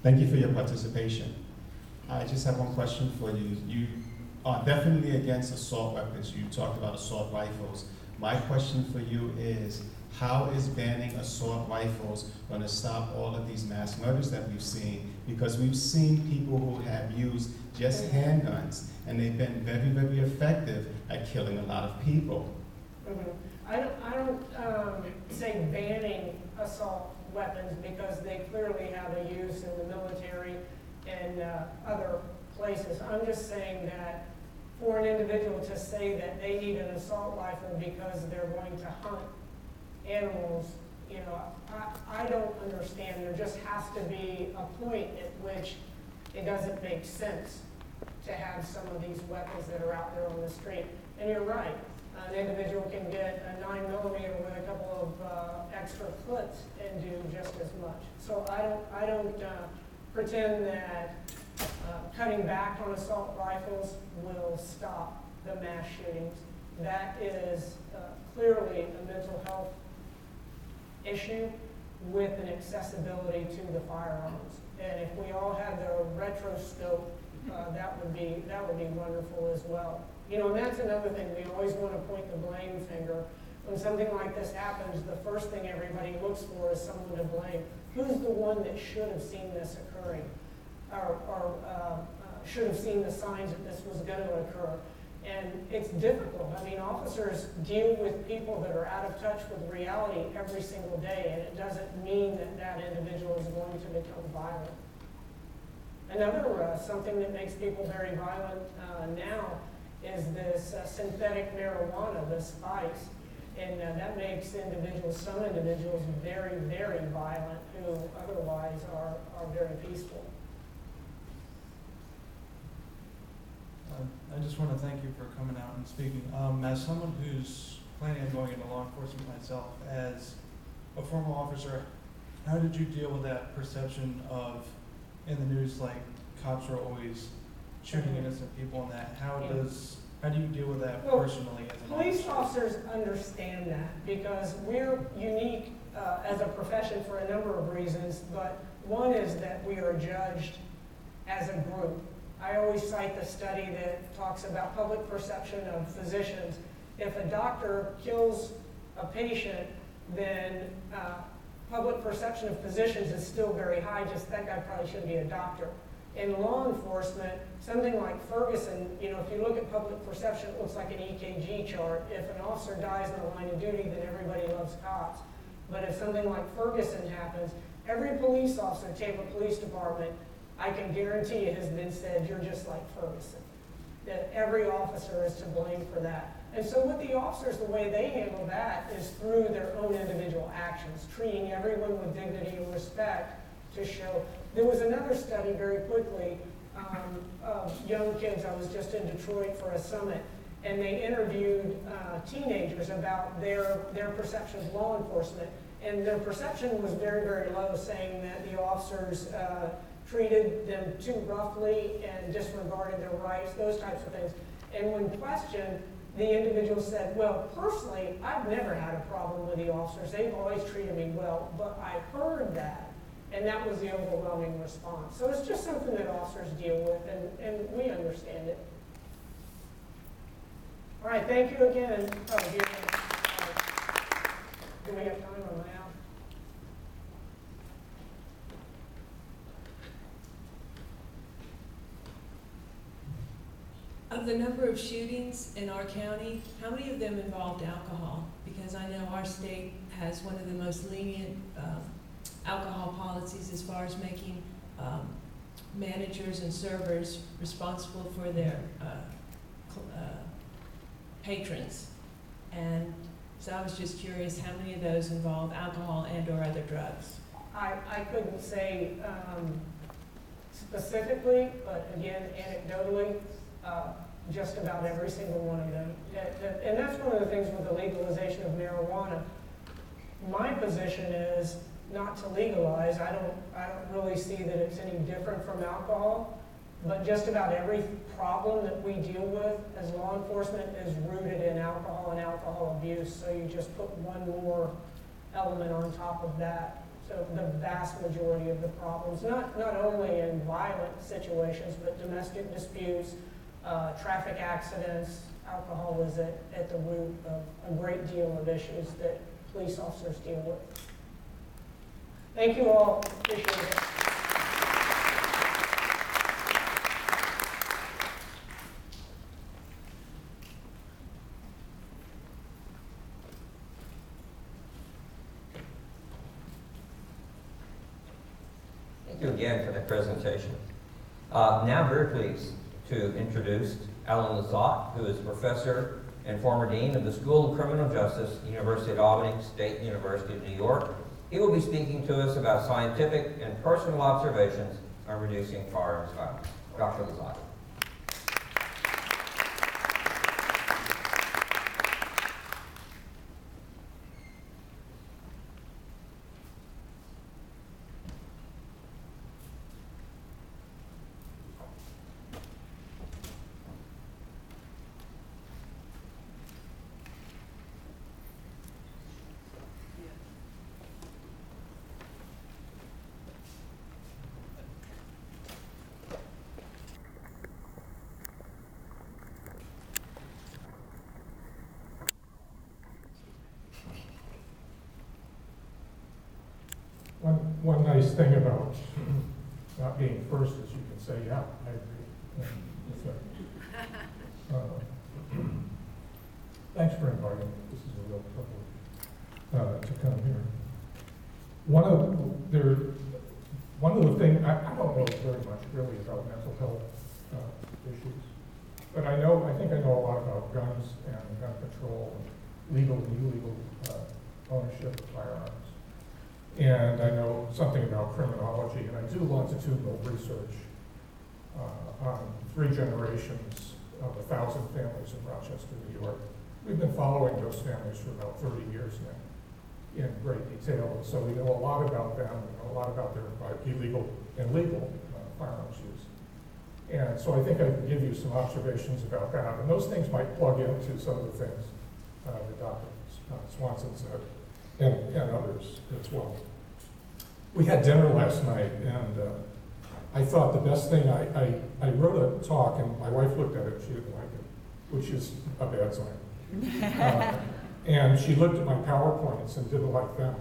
Thank you for your participation. I just have one question for you. You are definitely against assault weapons. You talked about assault rifles. My question for you is, how is banning assault rifles going to stop all of these mass murders that we've seen? Because we've seen people who have used just handguns, and they've been very, very effective at killing a lot of people. I don't say banning assault weapons, because they clearly have a use in the military and other places. I'm just saying that for an individual to say that they need an assault rifle because they're going to hunt animals, you know, I don't understand. There just has to be a point at which it doesn't make sense to have some of these weapons that are out there on the street. And you're right, an individual can get a 9mm with a couple of extra clips and do just as much. So I don't pretend that cutting back on assault rifles will stop the mass shootings. That is clearly a mental health issue with an accessibility to the firearms. And if we all had the retro scope, that would be wonderful as well. You know, and that's another thing. We always want to point the blame finger. When something like this happens, the first thing everybody looks for is someone to blame. Who's the one that should have seen this occurring, or should have seen the signs that this was going to occur? And it's difficult. I mean, officers deal with people that are out of touch with reality every single day, and it doesn't mean that that individual is going to become violent. Another something that makes people very violent now is this synthetic marijuana, the spice. And that makes some individuals very, very violent who otherwise are very peaceful. I just want to thank you for coming out and speaking. As someone who's planning on going into law enforcement myself, as a former officer, how did you deal with that perception of, in the news, like cops are always shooting innocent people and that? How do you deal with that personally as an police officer? officers understand that because we're unique as a profession for a number of reasons, but one is that we are judged as a group. I always cite the study that talks about public perception of physicians. If a doctor kills a patient, then public perception of physicians is still very high, just that guy probably shouldn't be a doctor. In law enforcement, something like Ferguson, you know, if you look at public perception, it looks like an EKG chart. If an officer dies in the line of duty, then everybody loves cops. But if something like Ferguson happens, every police officer, Tampa Police Department, I can guarantee it has been said, you're just like Ferguson. That every officer is to blame for that. And so with the officers, the way they handle that is through their own individual actions, treating everyone with dignity and respect to show. There was another study very quickly of young kids. I was just in Detroit for a summit, and they interviewed teenagers about their perception of law enforcement. And their perception was very, very low, saying that the officers treated them too roughly and disregarded their rights, those types of things. And when questioned, the individual said, well, personally, I've never had a problem with the officers. They've always treated me well, but I heard that, and that was the overwhelming response. So it's just something that officers deal with, and we understand it. All right, thank you again. Oh, do we have time on my out? Of the number of shootings in our county, how many of them involved alcohol? Because I know our state has one of the most lenient alcohol policies as far as making managers and servers responsible for their patrons. And so I was just curious how many of those involve alcohol and or other drugs? I couldn't say specifically, but again, anecdotally, just about every single one of them. And that's one of the things with the legalization of marijuana. My position is not to legalize. I don't really see that it's any different from alcohol, but just about every problem that we deal with as law enforcement is rooted in alcohol and alcohol abuse. So you just put one more element on top of that. So the vast majority of the problems, not only in violent situations, but domestic disputes, traffic accidents, alcohol is at the root of a great deal of issues that police officers deal with. Thank you all, appreciate it. Thank you again for that presentation. Now very pleased to introduce Alan Lizotte, who is professor and former dean of the School of Criminal Justice, University of Albany State University of New York. He will be speaking to us about scientific and personal observations on reducing firearms violence. Dr. Lizotte. One nice thing about not being first is you can say, yeah, I agree. Thanks for inviting me. This is a real privilege to come here. One of the things, I don't know very much really about mental health issues, but I think I know a lot about guns and gun control and legal and illegal ownership of firearms. And I know something about criminology, and I do longitudinal research on 3 generations of 1,000 families in Rochester, New York. We've been following those families for about 30 years now in great detail, and so we know a lot about them, we know a lot about their illegal and legal firearms use. And so I think I can give you some observations about that, and those things might plug into some of the things that Dr. Swanson said. And others as well. We had dinner last night, and I thought the best thing, I wrote a talk, and my wife looked at it, she didn't like it, which is a bad sign. And she looked at my PowerPoints and didn't like them.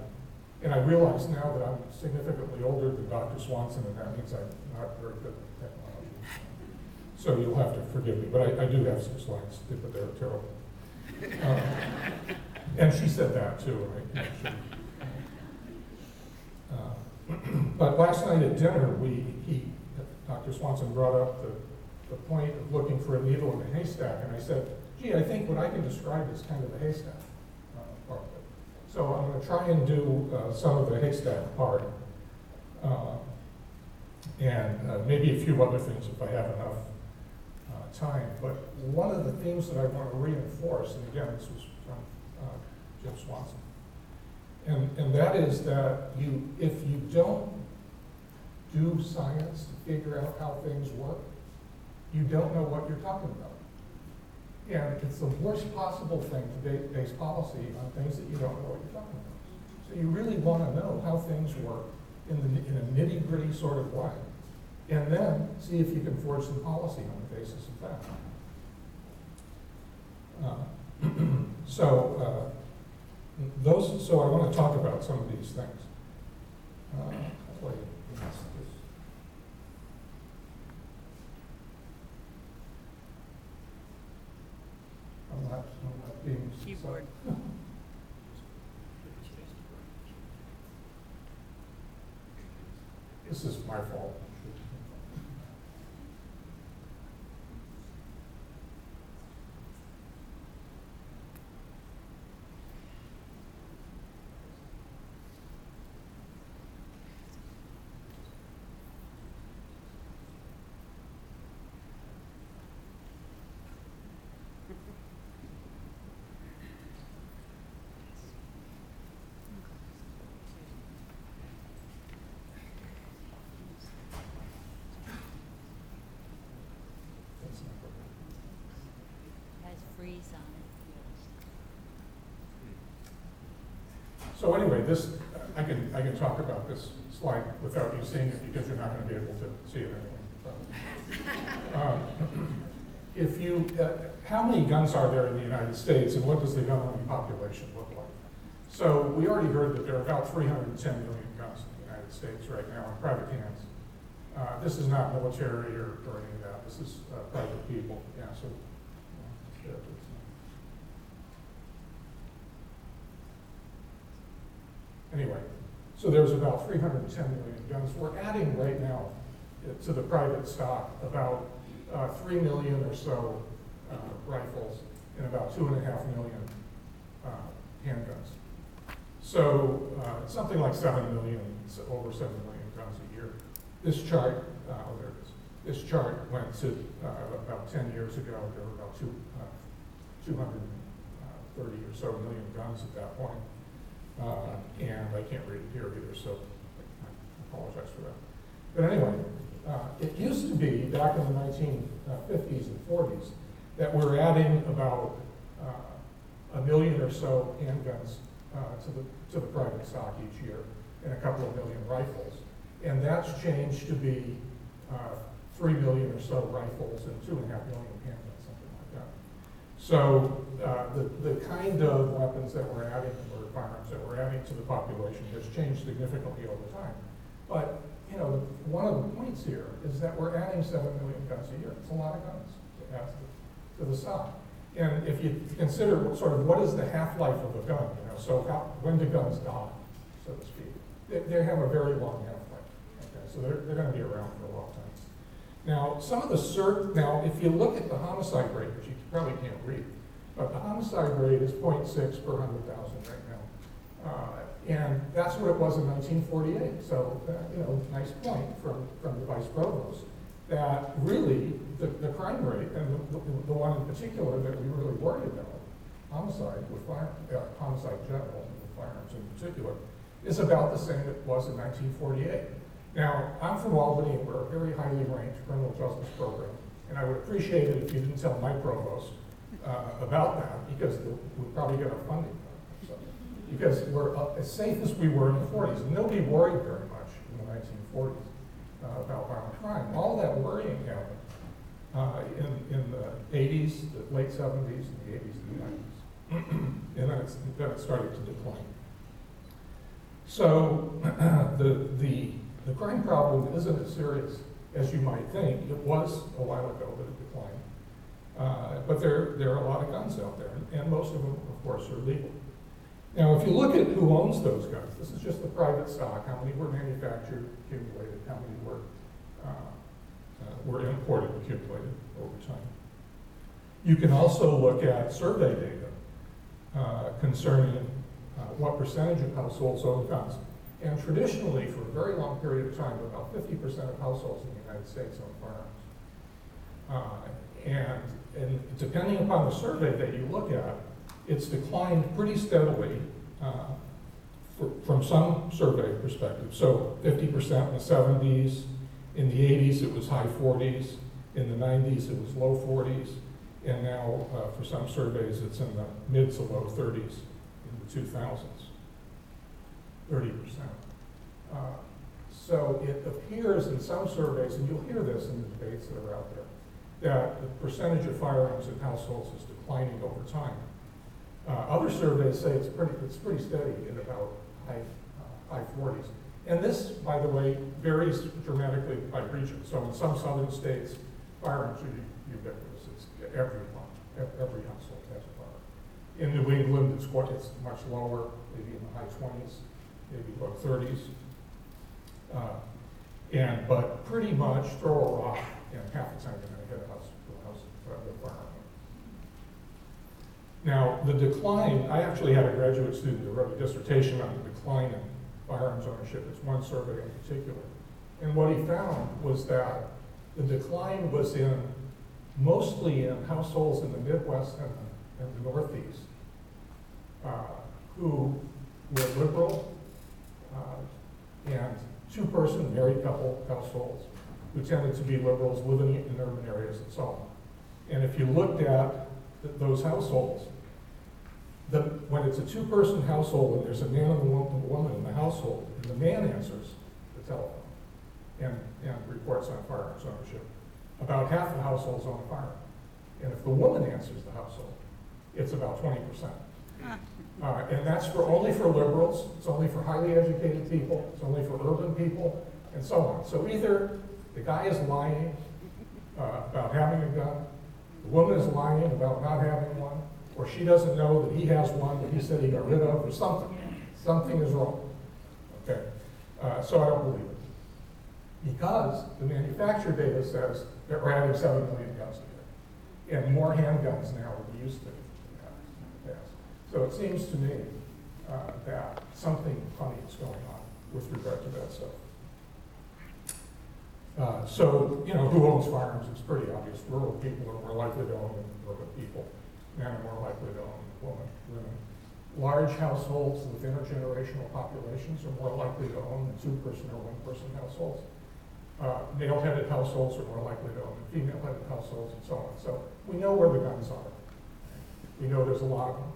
And I realize now that I'm significantly older than Dr. Swanson, and that means I'm not very good at technology. So you'll have to forgive me, but I do have some slides, but they're terrible. And she said that too, right? But last night at dinner, Dr. Swanson brought up the point of looking for a needle in a haystack, and I said, gee, I think what I can describe is kind of the haystack part of it. So I'm going to try and do some of the haystack part, and maybe a few other things if I have enough time. But one of the themes that I want to reinforce, and again, this was from Jim Swanson, and that is that if you don't do science to figure out how things work, you don't know what you're talking about. And it's the worst possible thing to base policy on things that you don't know what you're talking about. So you really want to know how things work in a nitty-gritty sort of way, and then see if you can forge some policy on the basis of that. So I want to talk about some of these things. I'm not being keyboard. This is my fault. So anyway, I can talk about this slide without you seeing it because you're not going to be able to see it anyway. If you, how many guns are there in the United States, and what does the gun-owning population look like? So we already heard that there are about 310 million guns in the United States right now in private hands. This is not military or any of that. This is private people. Yeah. So. Anyway, so there's about 310 million guns. We're adding right now to the private stock about 3 million or so rifles and about 2.5 million handguns. So something like 7 million, over 7 million guns a year. This chart, there it is. This chart went to about 10 years ago. There were about 230 or so million guns at that point. And I can't read it here either, so I apologize for that. But anyway, it used to be, back in the 1950s and 40s, that we're adding about 1 million or so handguns to the private stock each year, and a couple of million rifles. And that's changed to be 3 million or so rifles and 2.5 million handguns, something like that. So the kind of weapons that we're adding, or firearms that we're adding to the population, has changed significantly over time. But you know, one of the points here is that we're adding 7 million guns a year. It's a lot of guns to add to the stock. And if you consider sort of what is the half-life of a gun, you know, so when do guns die, so to speak? They have a very long half-life. Okay, so they're going to be around for a long time. Now, some of the now, if you look at the homicide rate, which you probably can't read, but the homicide rate is 0.6 per 100,000 right now. And that's what it was in 1948. So, you know, nice point from the Vice Provost, that really the crime rate, and the one in particular that we really worried about, homicide with homicide general, with firearms in particular, is about the same it was in 1948. Now, I'm from Albany, and we're a very highly ranked criminal justice program, and I would appreciate it if you didn't tell my provost about that, because we'll probably get our funding cut. So, because we're as safe as we were in the 40s, and nobody worried very much in the 1940s about violent crime. All that worrying happened in the 80s, the late 70s, and the 80s and the 90s. And then it started to decline. So the crime problem isn't as serious as you might think. It was a while ago that it declined. But there are a lot of guns out there, and most of them, of course, are legal. Now, if you look at who owns those guns, this is just the private stock, how many were manufactured, accumulated, how many were imported, accumulated over time. You can also look at survey data concerning what percentage of households own guns. And traditionally, for a very long period of time, about 50% of households in the United States own firearms. And depending upon the survey that you look at, it's declined pretty steadily from some survey perspective. So 50% in the 70s, in the 80s it was high 40s, in the 90s it was low 40s, and now for some surveys it's in the mid to low 30s in the 2000s, 30%. So it appears in some surveys, and you'll hear this in the debates that are out there, that the percentage of firearms in households is declining over time. Other surveys say it's pretty steady in about high 40s. And this, by the way, varies dramatically by region. So in some southern states, firearms are ubiquitous. It's every household has a firearm. In New England, it's much lower, maybe in the high 20s, maybe low 30s. But pretty much throw a rock, and half the time you're going to hit a house with a firearm. Now, the decline, I actually had a graduate student who wrote a dissertation on the decline in firearms ownership. It's one survey in particular. And what he found was that the decline was mostly in households in the Midwest and the Northeast who were liberal and two-person married couple households who tended to be liberals living in urban areas and so on. And if you looked at those households, When it's a two-person household and there's a man and a woman in the household, and the man answers the telephone and reports on firearms ownership, about half the households own a firearm. And if the woman answers the household, it's about 20%. And that's only for liberals, it's only for highly educated people, it's only for urban people, and so on. So either the guy is lying about having a gun, the woman is lying about not having one, or she doesn't know that he has one that he said he got rid of, or something. Something is wrong. Okay, so I don't believe it. Because the manufacturer data says that we're having 7 million guns a year, and more handguns now than we used to have in the past. So it seems to me that something funny is going on with regard to that stuff. So, who owns firearms? It's pretty obvious. Rural people are more likely to own than urban people. Men are more likely to own than women. Large households with intergenerational populations are more likely to own than two-person or one-person households. Male-headed households are more likely to own than female-headed households, and so on. So we know where the guns are. We know there's a lot of them.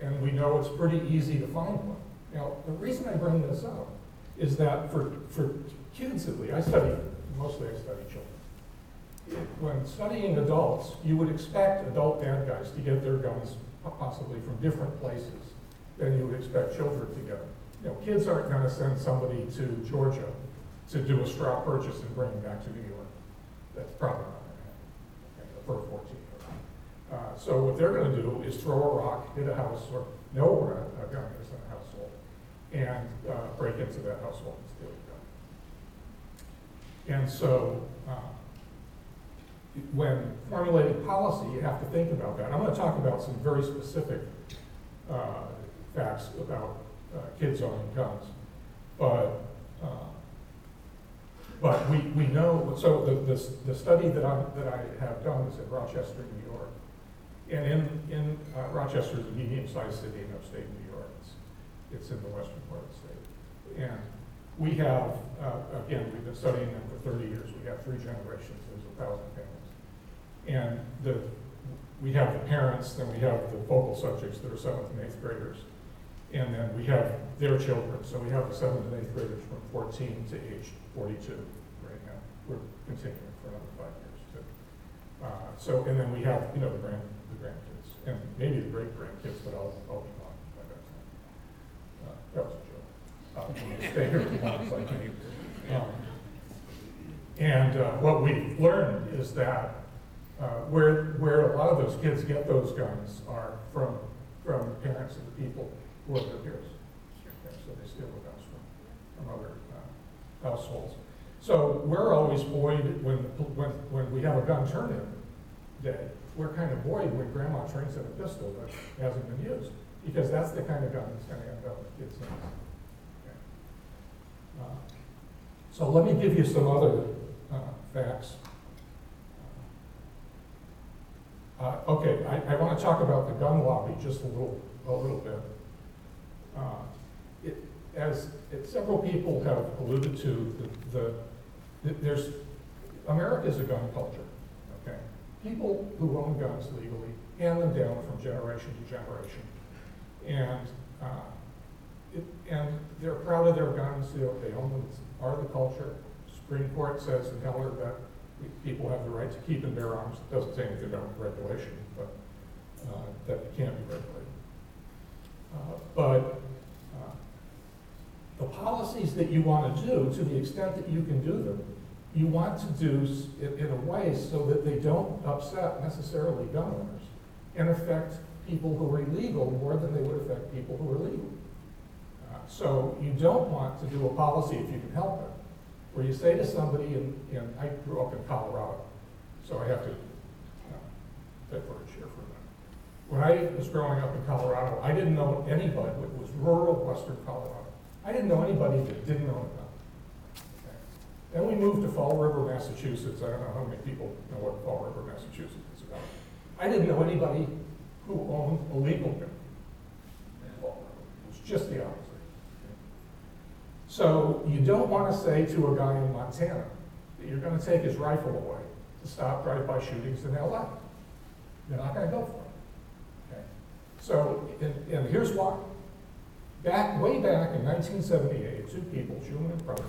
And we know it's pretty easy to find one. Now, the reason I bring this up is that for kids at least, mostly I study children. When studying adults, you would expect adult bad guys to get their guns possibly from different places than you would expect children to get them. Kids aren't going to send somebody to Georgia to do a straw purchase and bring them back to New York. That's probably not going to happen for a 14-year-old. So what they're going to do is throw a rock, hit a house, or know where a gun is in a household, and break into that household and steal a gun. And so when formulating policy, you have to think about that. I'm going to talk about some very specific facts about kids owning guns. But we know, so the study that I have done is in Rochester, New York. And in Rochester is a medium-sized city in upstate New York. It's in the western part of the state. And we have, again, we've been studying them for 30 years. We have 3 generations. There's 1,000 families. And we have the parents, then we have the focal subjects that are 7th and 8th graders. And then we have their children. So we have the 7th and 8th graders from 14 to age 42 right now. We're continuing for another 5 years too. And then we have, the grandkids, and maybe the great-grandkids, but I'll be gone by that time. That was a joke. I'm going to stay here as long as I can. What we've learned is that where a lot of those kids get those guns are from the parents of the people who are their peers. Okay, so they steal the guns from other households. So we're always buoyed when we have a gun turn-in day. We're kind of buoyed when grandma turns in a pistol that hasn't been used, because that's the kind of gun that's going to end up in kids' hands. Okay. So let me give you some other facts. Okay, I want to talk about the gun lobby just a little bit. As several people have alluded to, America's a gun culture. Okay, people who own guns legally hand them down from generation to generation, and they're proud of their guns. They own them. It's part of the culture. Supreme Court says in Heller that people have the right to keep and bear arms. It doesn't say anything about regulation, but that it can't be regulated. But the policies that you want to do, to the extent that you can do them, you want to do it in a way so that they don't upset necessarily gun owners and affect people who are illegal more than they would affect people who are legal. So you don't want to do a policy, if you can help it, where you say to somebody, and I grew up in Colorado, so I have to diverge here for a minute. When I was growing up in Colorado, I didn't know anybody. It was rural western Colorado. I didn't know anybody that didn't own a gun. Okay. Then we moved to Fall River, Massachusetts. I don't know how many people know what Fall River, Massachusetts is about. I didn't know anybody who owned a legal gun in Fall River. It was just the opposite. So you don't want to say to a guy in Montana that you're going to take his rifle away to stop drive-by shootings in LA. You're not going to go for it. Okay? So, and here's why. Way back in 1978, two people, Schumann and Brothers,